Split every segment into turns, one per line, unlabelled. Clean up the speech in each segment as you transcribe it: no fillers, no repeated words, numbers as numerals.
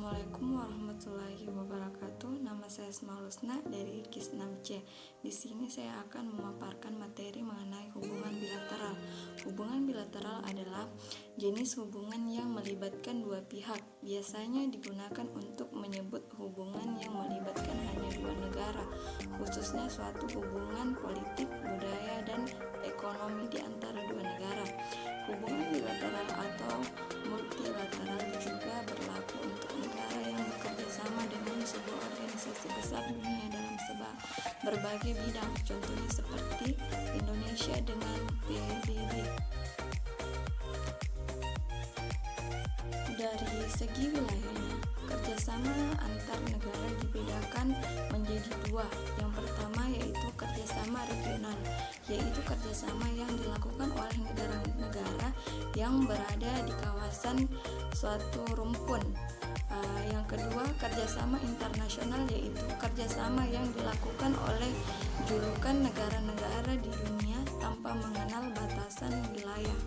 Assalamualaikum warahmatullahi wabarakatuh. Nama saya Asmaul Husna dari KIS 6C. Di sini saya akan memaparkan materi mengenai hubungan bilateral. Hubungan bilateral adalah jenis hubungan yang melibatkan dua pihak. Biasanya digunakan untuk menyebut hubungan yang melibatkan hanya dua negara, khususnya suatu hubungan politik, budaya, dan ekonomi di antara dua negara. Hubungan bilateral atau multilateral juga berlaku untuk negara yang bekerja sama dengan sebuah organisasi besar dunia dalam berbagai bidang, contohnya seperti Indonesia dengan PBB. Dari segi wilayahnya, kerjasama antar negara dibedakan menjadi dua. Yang pertama yaitu kerjasama regional, yaitu kerjasama yang dilakukan oleh negara-negara yang berada di kawasan suatu rumpun. Yang kedua, kerjasama internasional, yaitu kerjasama yang dilakukan oleh julukan negara-negara di dunia tanpa mengenal batasan wilayah.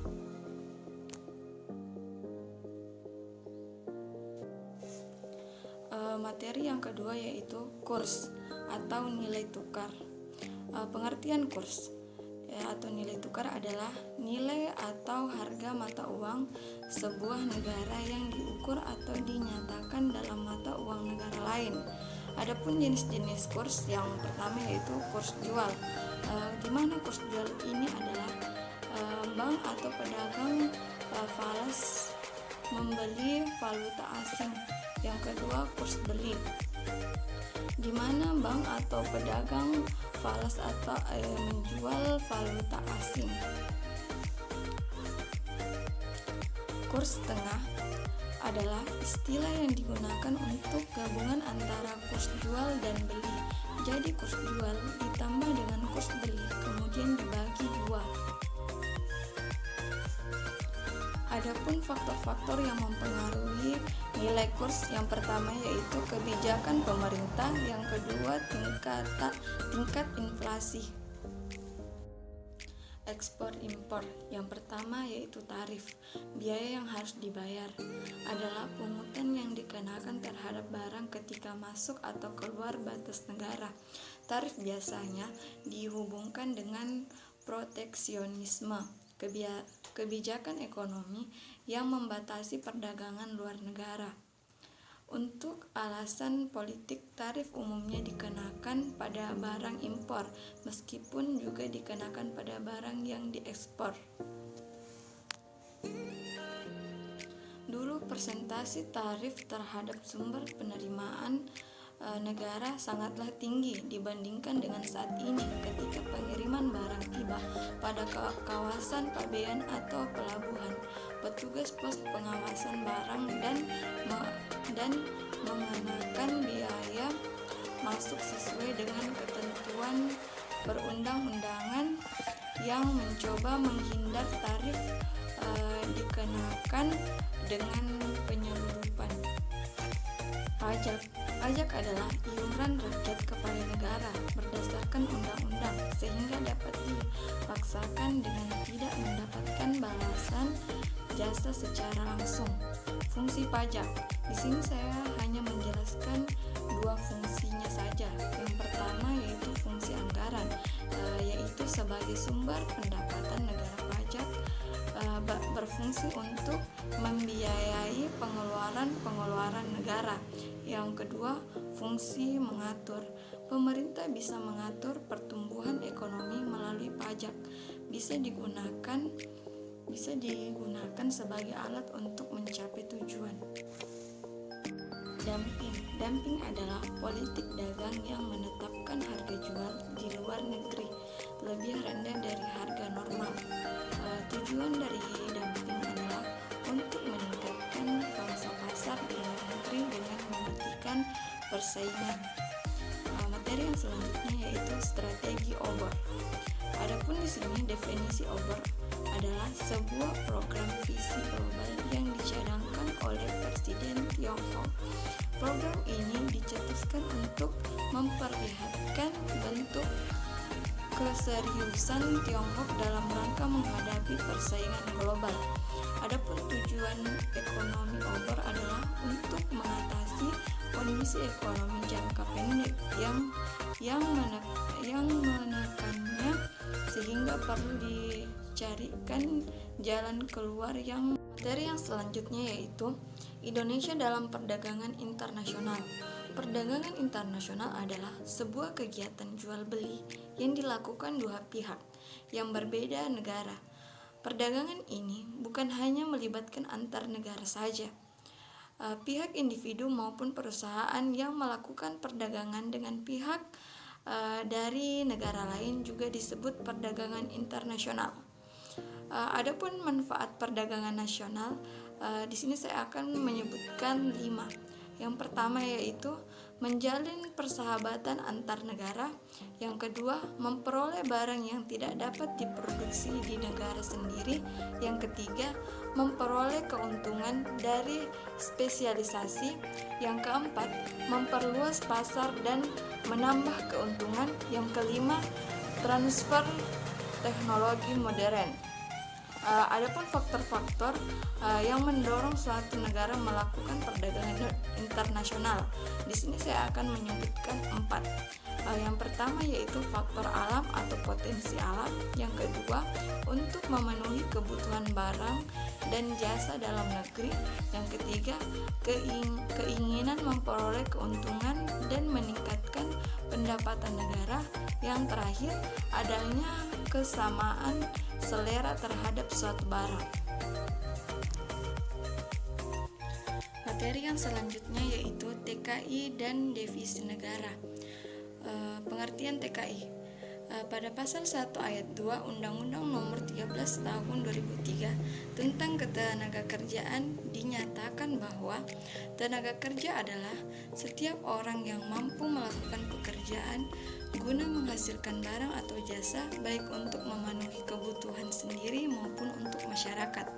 Materi yang kedua yaitu kurs atau nilai tukar. Pengertian kurs atau nilai tukar adalah nilai atau harga mata uang sebuah negara yang diukur atau dinyatakan dalam mata uang negara lain. Adapun jenis-jenis kurs, yang pertama yaitu kurs jual. Di mana kurs jual ini adalah bank atau pedagang falas membeli valuta asing. Yang kedua, kurs beli, di mana bank atau pedagang falas atau menjual valuta asing. Kurs tengah adalah istilah yang digunakan untuk gabungan antara kurs jual dan beli. Jadi kurs jual ditambah dengan kurs beli, kemudian dibagi dua. Adapun faktor-faktor yang mempengaruhi nilai kurs, yang pertama yaitu kebijakan pemerintah, yang kedua tingkat inflasi. Ekspor impor, yang pertama yaitu tarif. Biaya yang harus dibayar adalah pungutan yang dikenakan terhadap barang ketika masuk atau keluar batas negara. Tarif biasanya dihubungkan dengan proteksionisme, kebijakan ekonomi yang membatasi perdagangan luar negara. Untuk alasan politik, tarif umumnya dikenakan pada barang impor, meskipun juga dikenakan pada barang yang diekspor. Dulu persentase tarif terhadap sumber penerimaan negara sangatlah tinggi dibandingkan dengan saat ini ketika pengiriman barang tiba pada kawasan pabean atau pelabuhan. Petugas pos pengawasan barang dan mengenakan biaya masuk sesuai dengan ketentuan perundang-undangan yang mencoba menghindar tarif dikenakan dengan penyelundupan. Pajak adalah iuran rakyat kepada negara berdasarkan undang-undang, sehingga dapat dipaksakan dengan tidak mendapatkan balasan jasa secara langsung. Fungsi pajak. Di sini saya hanya menjelaskan dua fungsinya saja. Yang pertama yaitu fungsi anggaran, yaitu sebagai sumber pendapatan negara. Pajak berfungsi untuk membiayai pengeluaran negara. Yang kedua, fungsi mengatur. Pemerintah bisa mengatur pertumbuhan ekonomi melalui pajak. Bisa digunakan sebagai alat untuk mencapai tujuan. Dumping adalah politik dagang yang menetapkan harga jual di luar negeri lebih rendah dari harga normal. Tujuan dari dumping adalah untuk meningkatkan pangsa pasar di luar negeri dengan mematikan persaingan. Materi yang selanjutnya yaitu strategi obor. Adapun di sini definisi obor adalah sebuah program visi global yang dicadangkan oleh Presiden Tiongkok. Program ini dicetuskan untuk memperlihatkan bentuk keseriusan Tiongkok dalam rangka menghadapi persaingan global. Adapun tujuan ekonomi obor adalah untuk mengatasi kondisi ekonomi jangka pendek yang menekannya, sehingga perlu dicarikan jalan keluar. Materi yang selanjutnya yaitu Indonesia dalam perdagangan internasional. Perdagangan internasional adalah sebuah kegiatan jual beli yang dilakukan dua pihak yang berbeda negara. Perdagangan ini bukan hanya melibatkan antar negara saja. Pihak individu maupun perusahaan yang melakukan perdagangan dengan pihak dari negara lain juga disebut perdagangan internasional. Adapun manfaat perdagangan nasional, di sini saya akan menyebutkan 5. Yang pertama yaitu menjalin persahabatan antar negara. Yang kedua, memperoleh barang yang tidak dapat diproduksi di negara sendiri. Yang ketiga, memperoleh keuntungan dari spesialisasi. Yang keempat, memperluas pasar dan menambah keuntungan. Yang kelima, transfer teknologi modern. Adapun faktor-faktor yang mendorong suatu negara melakukan perdagangan internasional, di sini saya akan menyebutkan 4. Yang pertama yaitu faktor alam atau potensi alam. Yang kedua, untuk memenuhi kebutuhan barang dan jasa dalam negeri. Yang ketiga, keinginan memperoleh keuntungan dan meningkatkan pendapatan negara. Yang terakhir, adanya kesamaan selera terhadap suatu barang. Materi yang selanjutnya yaitu TKI dan devisa negara. Pengertian TKI. Pada pasal 1 ayat 2 Undang-Undang Nomor 13 Tahun 2003 tentang Ketenagakerjaan dinyatakan bahwa tenaga kerja adalah setiap orang yang mampu melakukan pekerjaan guna menghasilkan barang atau jasa, baik untuk memenuhi kebutuhan sendiri maupun untuk masyarakat.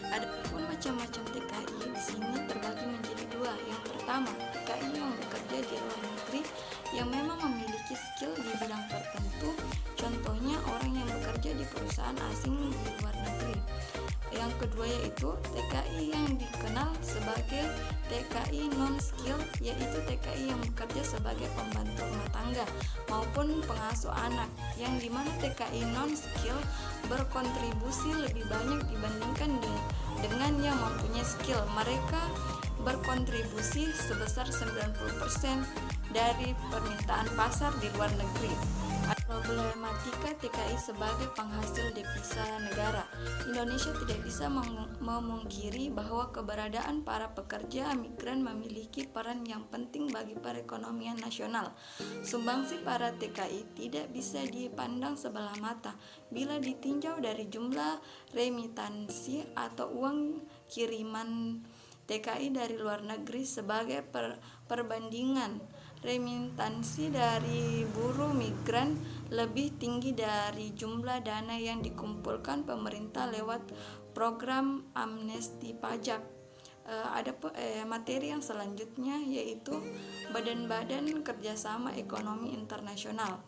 Adapun macam-macam TKI di sini terbagi menjadi 2. Yang pertama, TKI yang bekerja di luar negeri yang memang memiliki skill di bidang tertentu, contohnya orang yang bekerja di perusahaan asing di luar negeri. Yang kedua yaitu TKI yang dikenal sebagai TKI non-skill, yaitu TKI yang bekerja sebagai pembantu rumah tangga maupun pengasuh anak, yang dimana TKI non-skill berkontribusi lebih banyak dibandingkan dengan yang mempunyai skill. Mereka berkontribusi sebesar 90% dari permintaan pasar di luar negeri. Problematika TKI sebagai penghasil devisa negara. Indonesia tidak bisa memungkiri bahwa keberadaan para pekerja migran memiliki peran yang penting bagi perekonomian nasional. Sumbangsi para TKI tidak bisa dipandang sebelah mata bila ditinjau dari jumlah remitansi atau uang kiriman TKI dari luar negeri. Sebagai perbandingan, remitansi dari buruh migran lebih tinggi dari jumlah dana yang dikumpulkan pemerintah lewat program amnesti pajak. Ada materi yang selanjutnya yaitu badan-badan kerjasama ekonomi internasional.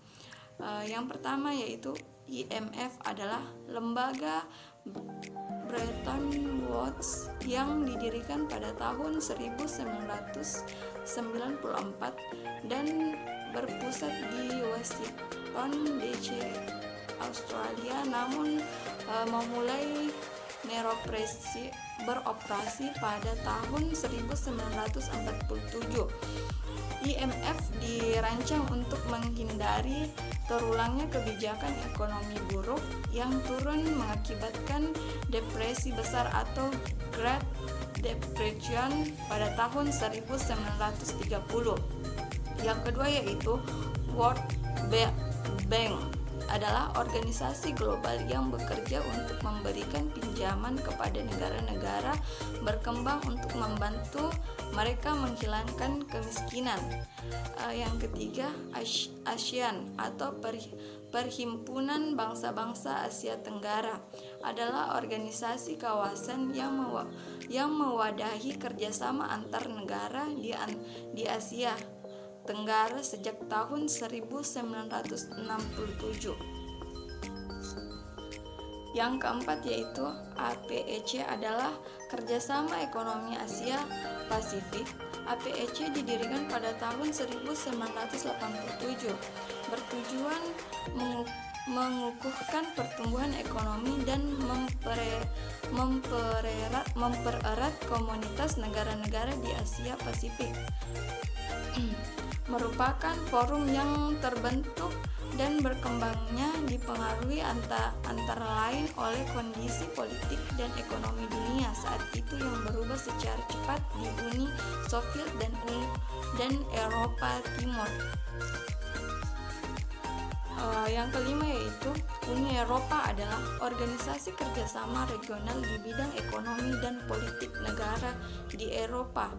Yang pertama yaitu IMF adalah lembaga Bretton Woods yang didirikan pada tahun 1994 dan berpusat di Washington DC, Australia, namun memulai beroperasi pada tahun 1947. IMF dirancang untuk menghindari terulangnya kebijakan ekonomi buruk yang turun mengakibatkan depresi besar atau Great Depression pada tahun 1930. Yang kedua yaitu World Bank adalah organisasi global yang bekerja untuk memberikan pinjaman kepada negara-negara berkembang untuk membantu mereka menghilangkan kemiskinan. Yang ketiga, ASEAN atau Perhimpunan Bangsa-Bangsa Asia Tenggara adalah organisasi kawasan yang mewadahi kerjasama antar negara di Asia Tenggara sejak tahun 1967. Yang keempat yaitu APEC adalah Kerjasama Ekonomi Asia Pasifik. APEC didirikan pada tahun 1987, bertujuan mengukuhkan pertumbuhan ekonomi dan mempererat komunitas negara-negara di Asia Pasifik. Merupakan forum yang terbentuk dan berkembangnya dipengaruhi antara lain oleh kondisi politik dan ekonomi dunia saat itu yang berubah secara cepat di Uni Soviet dan Eropa Timur. Yang kelima yaitu Uni Eropa adalah organisasi kerjasama regional di bidang ekonomi dan politik negara di Eropa.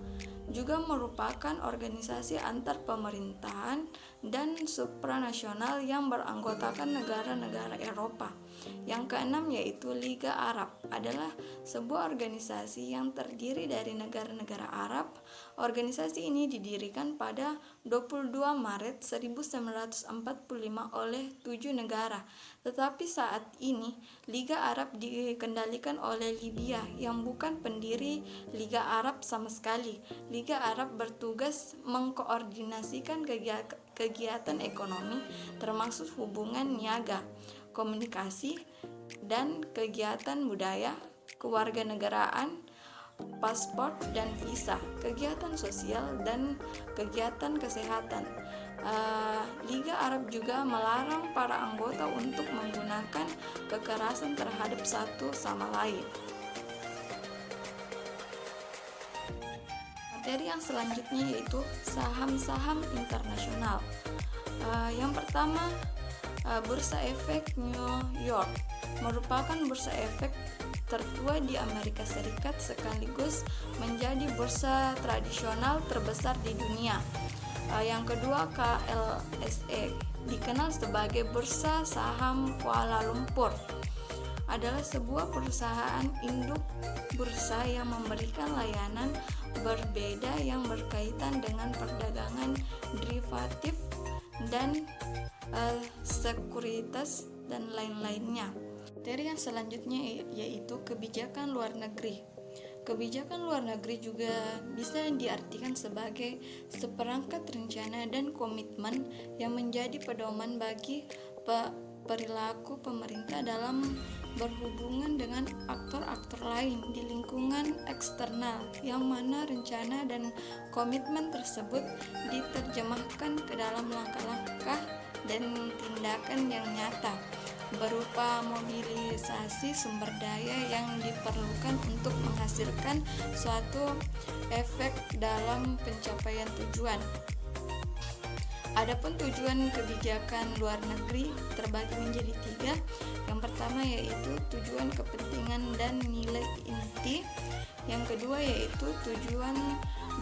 Juga merupakan organisasi antar pemerintahan dan supranasional yang beranggotakan negara-negara Eropa. Yang keenam yaitu Liga Arab adalah sebuah organisasi yang terdiri dari negara-negara Arab. Organisasi ini didirikan pada 22 Maret 1945 oleh 7 negara. Tetapi saat ini Liga Arab dikendalikan oleh Libya yang bukan pendiri Liga Arab sama sekali. Liga Arab bertugas mengkoordinasikan kegiatan ekonomi termasuk hubungan niaga, komunikasi, dan kegiatan budaya, kewarganegaraan, paspor dan visa, kegiatan sosial, dan kegiatan kesehatan. Liga Arab juga melarang para anggota untuk menggunakan kekerasan terhadap satu sama lain. Materi yang selanjutnya yaitu saham-saham internasional. Yang pertama, Bursa Efek New York merupakan bursa efek tertua di Amerika Serikat sekaligus menjadi bursa tradisional terbesar di dunia. Yang kedua, KLSE dikenal sebagai Bursa Saham Kuala Lumpur, adalah sebuah perusahaan induk bursa yang memberikan layanan berbeda yang berkaitan dengan perdagangan derivatif dan sekuritas dan lain-lainnya. Materi yang selanjutnya yaitu kebijakan luar negeri. Kebijakan luar negeri juga bisa diartikan sebagai seperangkat rencana dan komitmen yang menjadi pedoman bagi perilaku pemerintah dalam berhubungan dengan aktor-aktor lain di lingkungan eksternal, yang mana rencana dan komitmen tersebut diterjemahkan ke dalam langkah-langkah dan tindakan yang nyata berupa mobilisasi sumber daya yang diperlukan untuk menghasilkan suatu efek dalam pencapaian tujuan. Adapun tujuan kebijakan luar negeri terbagi menjadi 3. Yang pertama yaitu tujuan kepentingan dan nilai inti. Yang kedua yaitu tujuan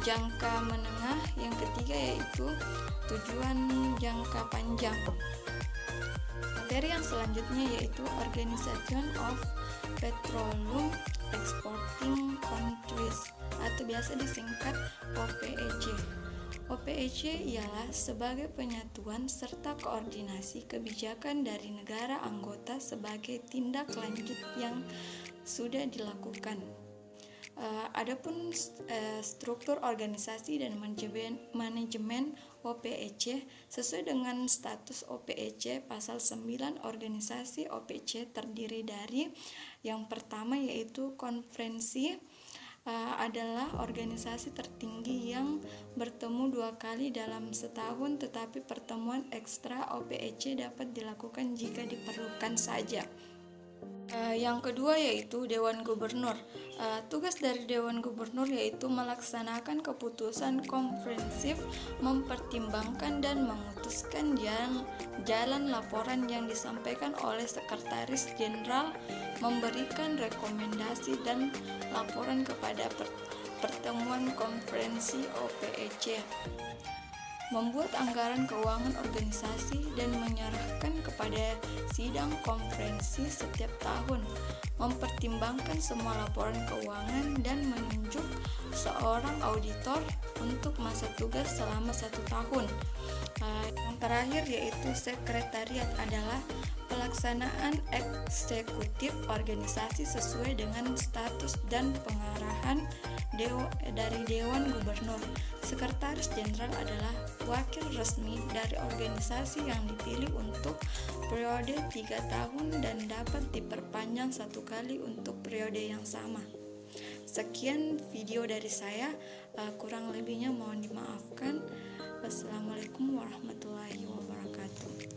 jangka menengah. Yang ketiga yaitu tujuan jangka panjang. Materi yang selanjutnya yaitu Organization of Petroleum Exporting Countries atau biasa disingkat OPEC. OPEC ialah sebagai penyatuan serta koordinasi kebijakan dari negara anggota sebagai tindak lanjut yang sudah dilakukan. Adapun struktur organisasi dan manajemen OPEC sesuai dengan status OPEC pasal 9. Organisasi OPEC terdiri dari yang pertama yaitu konferensi, adalah organisasi tertinggi yang bertemu 2 kali dalam setahun, tetapi pertemuan ekstra OPEC dapat dilakukan jika diperlukan saja. Yang kedua yaitu Dewan Gubernur. Tugas dari Dewan Gubernur yaitu melaksanakan keputusan komprehensif, mempertimbangkan dan memutuskan jalan laporan yang disampaikan oleh Sekretaris Jenderal, memberikan rekomendasi dan laporan kepada pertemuan konferensi OPEC. membuat anggaran keuangan organisasi dan menyerahkan kepada sidang konferensi setiap tahun, mempertimbangkan semua laporan keuangan dan menunjuk seorang auditor untuk masa tugas selama 1 tahun. Yang terakhir yaitu sekretariat adalah pelaksanaan eksekutif organisasi sesuai dengan status dan pengarahan dari Dewan Gubernur. Sekretaris Jenderal adalah wakil resmi dari organisasi yang dipilih untuk periode 3 tahun dan dapat diperpanjang 1 kali untuk periode yang sama. Sekian video dari saya, kurang lebihnya mohon dimaafkan. Wassalamualaikum warahmatullahi wabarakatuh.